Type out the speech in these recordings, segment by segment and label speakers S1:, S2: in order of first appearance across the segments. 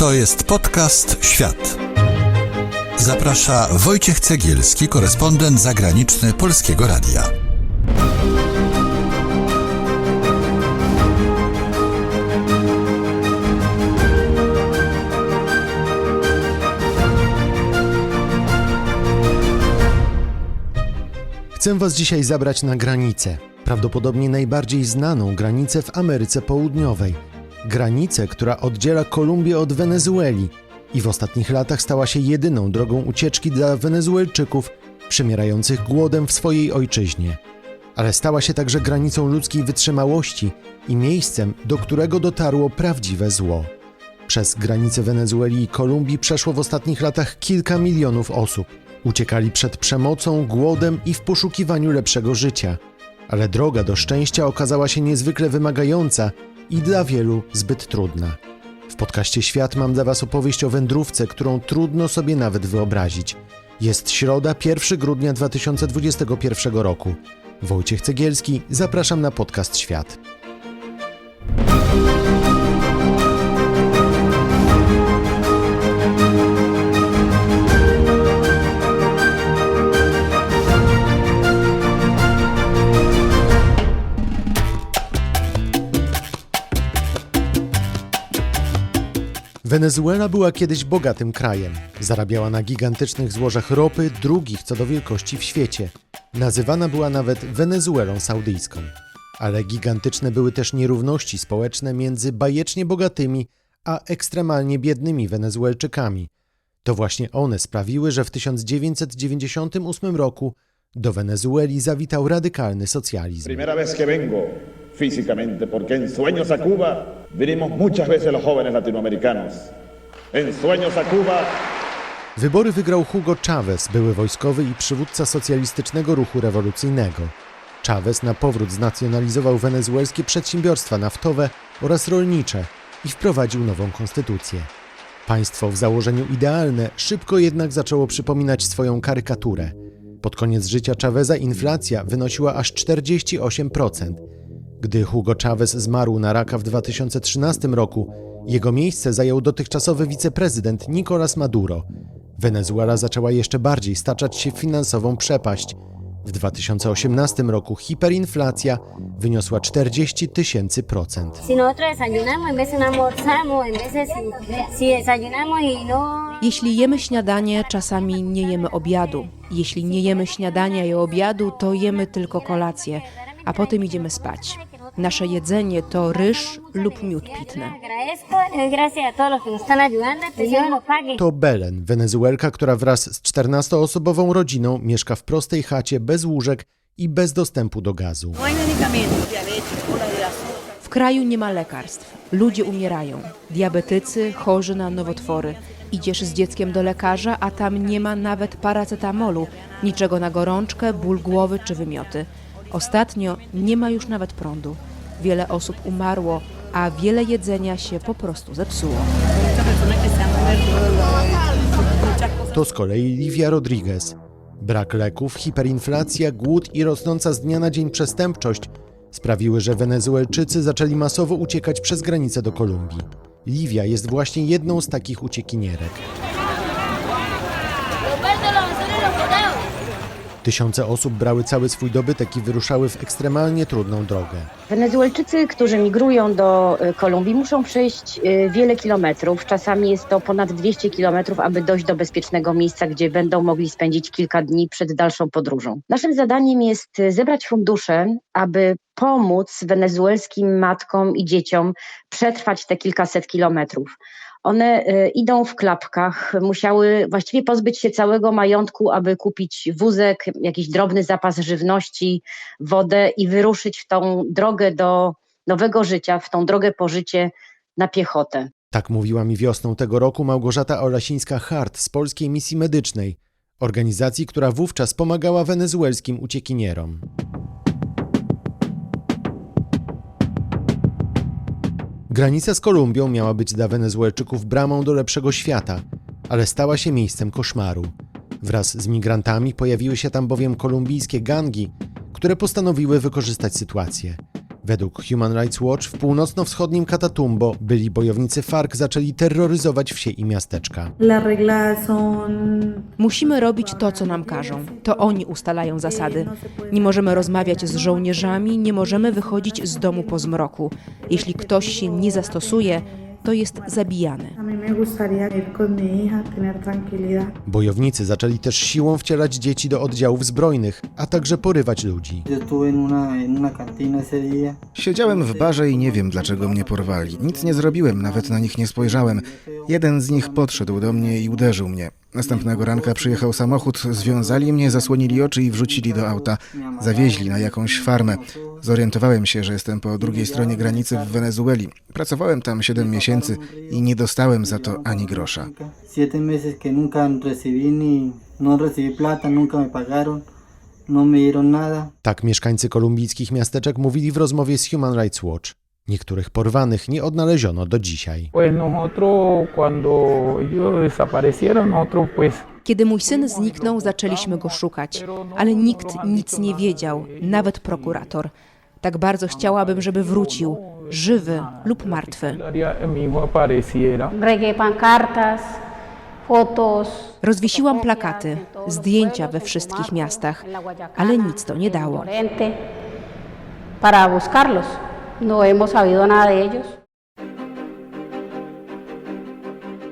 S1: To jest podcast Świat. Zaprasza Wojciech Cegielski, korespondent zagraniczny Polskiego Radia.
S2: Chcę Was dzisiaj zabrać na granicę, prawdopodobnie najbardziej znaną granicę w Ameryce Południowej. Granicę, która oddziela Kolumbię od Wenezueli i w ostatnich latach stała się jedyną drogą ucieczki dla Wenezuelczyków przymierających głodem w swojej ojczyźnie. Ale stała się także granicą ludzkiej wytrzymałości i miejscem, do którego dotarło prawdziwe zło. Przez granice Wenezueli i Kolumbii przeszło w ostatnich latach kilka milionów osób. Uciekali przed przemocą, głodem i w poszukiwaniu lepszego życia. Ale droga do szczęścia okazała się niezwykle wymagająca i dla wielu zbyt trudna. W podcaście Świat mam dla Was opowieść o wędrówce, którą trudno sobie nawet wyobrazić. Jest środa, 1 grudnia 2021 roku. Wojciech Cegielski, zapraszam na podcast Świat. Wenezuela była kiedyś bogatym krajem. Zarabiała na gigantycznych złożach ropy, drugich co do wielkości w świecie. Nazywana była nawet Wenezuelą saudyjską. Ale gigantyczne były też nierówności społeczne między bajecznie bogatymi a ekstremalnie biednymi Wenezuelczykami. To właśnie one sprawiły, że w 1998 roku do Wenezueli zawitał radykalny socjalizm.
S3: Primera vez que vengo físicamente, porque en Sueños a Cuba vinimos muchas veces los jóvenes latinoamericanos. En Sueños a Cuba.
S2: Wybory wygrał Hugo Chávez, były wojskowy i przywódca socjalistycznego ruchu rewolucyjnego. Chávez na powrót znacjonalizował wenezuelskie przedsiębiorstwa naftowe oraz rolnicze i wprowadził nową konstytucję. Państwo w założeniu idealne szybko jednak zaczęło przypominać swoją karykaturę. Pod koniec życia Cháveza inflacja wynosiła aż 48%. Gdy Hugo Chávez zmarł na raka w 2013 roku, jego miejsce zajął dotychczasowy wiceprezydent Nicolás Maduro. Wenezuela zaczęła jeszcze bardziej staczać się w finansową przepaść. W 2018 roku hiperinflacja wyniosła 40 000%.
S4: Jeśli jemy śniadanie, czasami nie jemy obiadu. Jeśli nie jemy śniadania i obiadu, to jemy tylko kolację, a potem idziemy spać. Nasze jedzenie to ryż lub miód pitny.
S2: To Belen, Wenezuelka, która wraz z 14-osobową rodziną mieszka w prostej chacie bez łóżek i bez dostępu do gazu.
S4: W kraju nie ma lekarstw. Ludzie umierają. Diabetycy, chorzy na nowotwory. Idziesz z dzieckiem do lekarza, a tam nie ma nawet paracetamolu, niczego na gorączkę, ból głowy czy wymioty. Ostatnio nie ma już nawet prądu. Wiele osób umarło, a wiele jedzenia się po prostu zepsuło.
S2: To z kolei Livia Rodriguez. Brak leków, hiperinflacja, głód i rosnąca z dnia na dzień przestępczość sprawiły, że Wenezuelczycy zaczęli masowo uciekać przez granicę do Kolumbii. Livia jest właśnie jedną z takich uciekinierek. Tysiące osób brały cały swój dobytek i wyruszały w ekstremalnie trudną drogę.
S5: Wenezuelczycy, którzy migrują do Kolumbii, muszą przejść wiele kilometrów. Czasami jest to ponad 200 kilometrów, aby dojść do bezpiecznego miejsca, gdzie będą mogli spędzić kilka dni przed dalszą podróżą. Naszym zadaniem jest zebrać fundusze, aby pomóc wenezuelskim matkom i dzieciom przetrwać te kilkaset kilometrów. One idą w klapkach, musiały właściwie pozbyć się całego majątku, aby kupić wózek, jakiś drobny zapas żywności, wodę i wyruszyć w tą drogę do nowego życia, w tą drogę po życie na piechotę.
S2: Tak mówiła mi wiosną tego roku Małgorzata Olasińska-Hart z Polskiej Misji Medycznej, organizacji, która wówczas pomagała wenezuelskim uciekinierom. Granica z Kolumbią miała być dla Wenezuelczyków bramą do lepszego świata, ale stała się miejscem koszmaru. Wraz z migrantami pojawiły się tam bowiem kolumbijskie gangi, które postanowiły wykorzystać sytuację. Według Human Rights Watch w północno-wschodnim Catatumbo byli bojownicy FARC zaczęli terroryzować wsie i miasteczka.
S6: Las reglas son...
S4: Musimy robić to, co nam każą. To oni ustalają zasady. Nie możemy rozmawiać z żołnierzami, nie możemy wychodzić z domu po zmroku. Jeśli ktoś się nie zastosuje, to jest zabijany.
S6: A mí me gustaría ir con mi hija, tener tranquilidad.
S2: Bojownicy zaczęli też siłą wcielać dzieci do oddziałów zbrojnych, a także porywać ludzi.
S7: Yo estuve en una cantina ese día.
S8: Siedziałem w barze i nie wiem, dlaczego mnie porwali. Nic nie zrobiłem, nawet na nich nie spojrzałem. Jeden z nich podszedł do mnie i uderzył mnie. Następnego ranka przyjechał samochód, związali mnie, zasłonili oczy i wrzucili do auta. Zawieźli na jakąś farmę. Zorientowałem się, że jestem po drugiej stronie granicy w Wenezueli. Pracowałem tam 7 miesięcy i nie dostałem za to ani grosza.
S7: 7 meses que nunca recibí no recibí plata, nunca me pagaron, no me dieron nada.
S2: Tak mieszkańcy kolumbijskich miasteczek mówili w rozmowie z Human Rights Watch. Niektórych porwanych nie odnaleziono do dzisiaj.
S9: Pues nosotros cuando ellos desaparecieron, nosotros pues
S4: Kiedy mój syn zniknął, zaczęliśmy go szukać, ale nikt nic nie wiedział, nawet prokurator. Tak bardzo chciałabym, żeby wrócił, żywy lub martwy.
S9: mi hijo apareciera.
S10: Regué pancartas, fotos.
S4: Rozwiesiłam plakaty, zdjęcia we wszystkich miastach, ale nic to nie dało.
S10: Para buscarlos. No hemos sabido nada de ellos.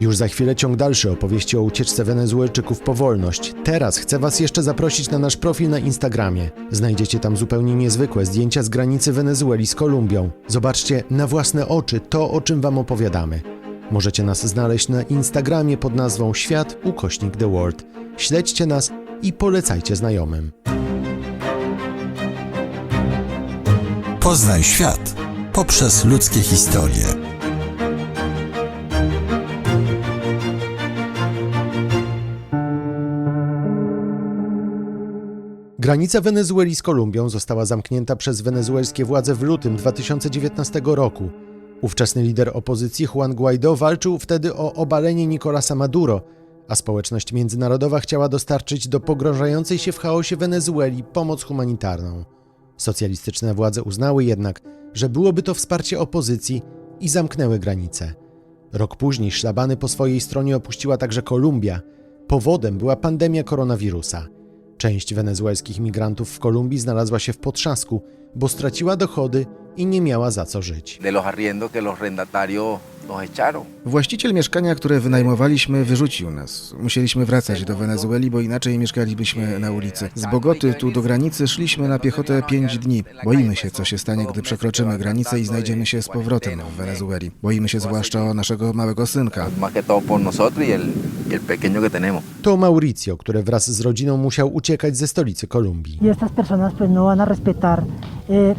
S2: Już za chwilę ciąg dalszy opowieści o ucieczce Wenezuelczyków po wolność. Teraz chcę Was jeszcze zaprosić na nasz profil na Instagramie. Znajdziecie tam zupełnie niezwykłe zdjęcia z granicy Wenezueli z Kolumbią. Zobaczcie na własne oczy to, o czym Wam opowiadamy. Możecie nas znaleźć na Instagramie pod nazwą Świat_The World. Śledźcie nas i polecajcie znajomym.
S1: Poznaj świat poprzez ludzkie historie.
S2: Granica Wenezueli z Kolumbią została zamknięta przez wenezuelskie władze w lutym 2019 roku. Ówczesny lider opozycji Juan Guaidó walczył wtedy o obalenie Nicolasa Maduro, a społeczność międzynarodowa chciała dostarczyć do pogrążającej się w chaosie Wenezueli pomoc humanitarną. Socjalistyczne władze uznały jednak, że byłoby to wsparcie opozycji i zamknęły granice. Rok później szlabany po swojej stronie opuściła także Kolumbia. Powodem była pandemia koronawirusa. Część wenezuelskich migrantów w Kolumbii znalazła się w potrzasku, bo straciła dochody i nie miała za co żyć.
S11: De los arriendos que los rendatarios nos echaron.
S8: Właściciel mieszkania, które wynajmowaliśmy, wyrzucił nas. Musieliśmy wracać do Wenezueli, bo inaczej mieszkalibyśmy na ulicy. Z Bogoty tu do granicy szliśmy na piechotę 5 dni. Boimy się, co się stanie, gdy przekroczymy granicę i znajdziemy się z powrotem w Wenezueli. Boimy się zwłaszcza o naszego małego synka.
S11: Más que todo por nosotros y el pequeño que tenemos.
S2: To Mauricio, który wraz z rodziną musiał uciekać ze stolicy Kolumbii.
S12: Y estas personas pues no van a respetar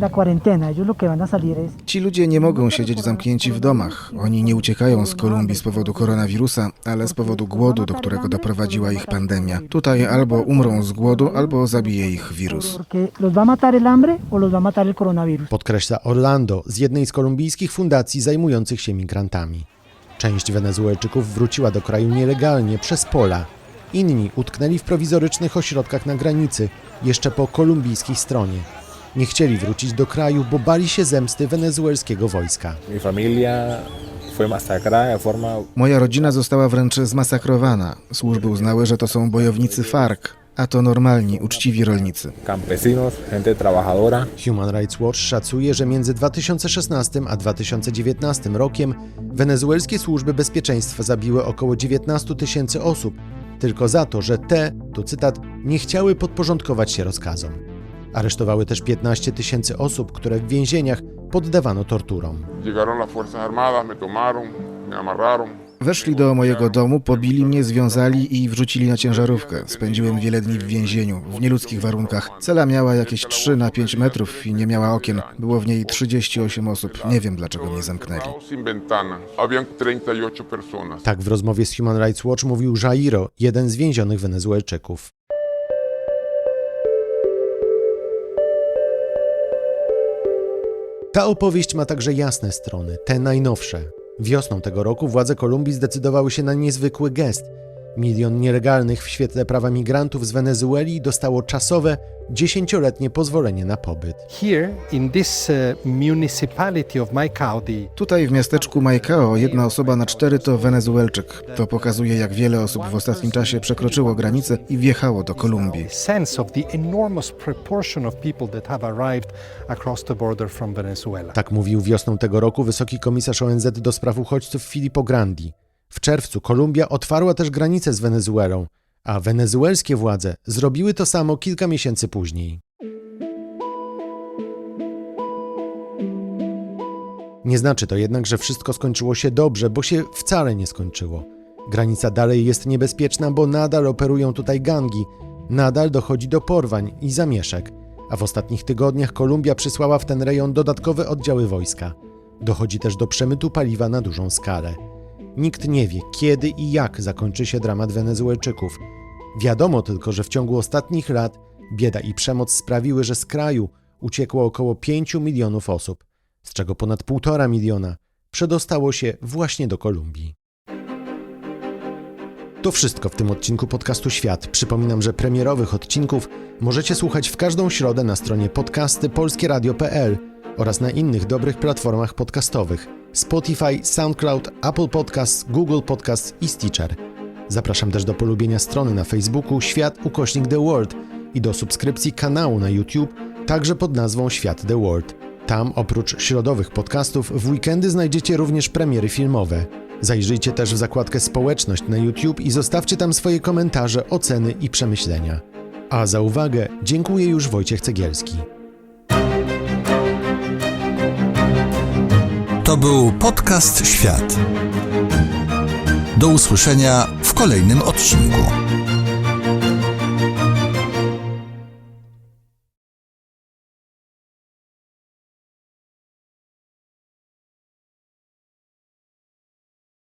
S12: la cuarentena. Ellos lo que van a salir es...
S8: Ci ludzie nie mogą siedzieć zamknięci w domach. Oni nie uciekają z Kolumbii z powodu koronawirusa, ale z powodu głodu, do którego doprowadziła ich pandemia. Tutaj albo umrą z głodu, albo zabije ich wirus.
S12: Porque los va a matar el hambre o los va a matar el coronavirus.
S2: Podkreśla Orlando z jednej z kolumbijskich fundacji zajmujących się migrantami. Część Wenezuelczyków wróciła do kraju nielegalnie przez pola. Inni utknęli w prowizorycznych ośrodkach na granicy, jeszcze po kolumbijskiej stronie. Nie chcieli wrócić do kraju, bo bali się zemsty wenezuelskiego wojska.
S8: Moja rodzina została wręcz zmasakrowana. Służby uznały, że to są bojownicy FARC, a to normalni, uczciwi rolnicy.
S2: Human Rights Watch szacuje, że między 2016 a 2019 rokiem wenezuelskie służby bezpieczeństwa zabiły około 19 000 osób, tylko za to, że te, tu cytat, nie chciały podporządkować się rozkazom. Aresztowały też 15 000 osób, które w więzieniach poddawano torturom.
S8: Weszli do mojego domu, pobili mnie, związali i wrzucili na ciężarówkę. Spędziłem wiele dni w więzieniu, w nieludzkich warunkach. Cela miała jakieś 3 na 5 metrów i nie miała okien. Było w niej 38 osób. Nie wiem, dlaczego mnie zamknęli.
S2: Tak w rozmowie z Human Rights Watch mówił Jairo, jeden z więzionych Wenezuelczyków. Ta opowieść ma także jasne strony, te najnowsze. Wiosną tego roku władze Kolumbii zdecydowały się na niezwykły gest. Milion nielegalnych w świetle prawa migrantów z Wenezueli dostało czasowe, 10-letnie pozwolenie na pobyt.
S13: Here in this municipality of Maicao,
S8: Tutaj w miasteczku Maicao 1 osoba na 4 to Wenezuelczyk. To pokazuje, jak wiele osób w ostatnim czasie przekroczyło granicę i wjechało do Kolumbii.
S13: sense of the enormous proportion of people that have arrived across the border from Venezuela.
S2: Tak mówił wiosną tego roku wysoki komisarz ONZ do spraw uchodźców Filippo Grandi. W czerwcu Kolumbia otwarła też granicę z Wenezuelą, a wenezuelskie władze zrobiły to samo kilka miesięcy później. Nie znaczy to jednak, że wszystko skończyło się dobrze, bo się wcale nie skończyło. Granica dalej jest niebezpieczna, bo nadal operują tutaj gangi, nadal dochodzi do porwań i zamieszek, a w ostatnich tygodniach Kolumbia przysłała w ten rejon dodatkowe oddziały wojska. Dochodzi też do przemytu paliwa na dużą skalę. Nikt nie wie, kiedy i jak zakończy się dramat Wenezuelczyków. Wiadomo tylko, że w ciągu ostatnich lat bieda i przemoc sprawiły, że z kraju uciekło około 5 milionów osób, z czego ponad 1,5 miliona przedostało się właśnie do Kolumbii. To wszystko w tym odcinku podcastu Świat. Przypominam, że premierowych odcinków możecie słuchać w każdą środę na stronie podcasty.polskieradio.pl oraz na innych dobrych platformach podcastowych Spotify, SoundCloud, Apple Podcasts, Google Podcasts i Stitcher. Zapraszam też do polubienia strony na Facebooku Świat_The World i do subskrypcji kanału na YouTube, także pod nazwą Świat The World. Tam oprócz środowych podcastów w weekendy znajdziecie również premiery filmowe. Zajrzyjcie też w zakładkę Społeczność na YouTube i zostawcie tam swoje komentarze, oceny i przemyślenia. A za uwagę dziękuję już Wojciech Cegielski.
S1: To był podcast Świat. Do usłyszenia w kolejnym odcinku.